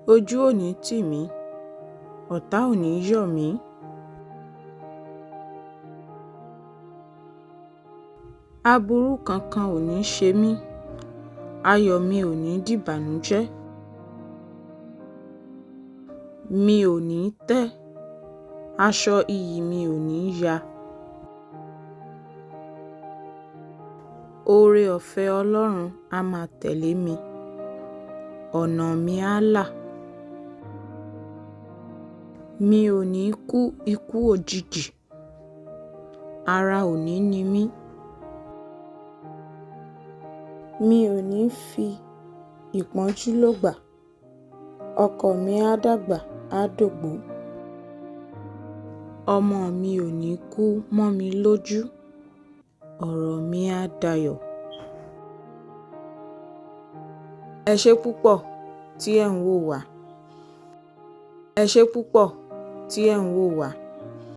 Ojú ò ní tì mí, ọ̀tá ò ní yọ̀ mí. Aburú kankan ò ní ṣe mí, ayọ̀ mi ò ní dìbànújẹ́. Mi ò ní tẹ́, aṣọ iyì mi ò ní ya. Oore ọ̀fẹ́ Ọlọ́run á máa tẹ̀lé mi, ọ̀nà mi á là. Mi ò ní kú ikú òjijì, ara ò ní ni mí. Mi ò ní fi ìpọ́njú lògbà, ọkọ mi á dàgbà á dògbó. Ọmọ mi ò ní kú mọ́ mi lójú, ọ̀rọ̀ mi á dayọ̀. Ẹ ṣé púpọ̀ tí ẹ̀ ń wò wá. Ẹ ṣé púpọ̀ tí ẹ̀ ń wò wá.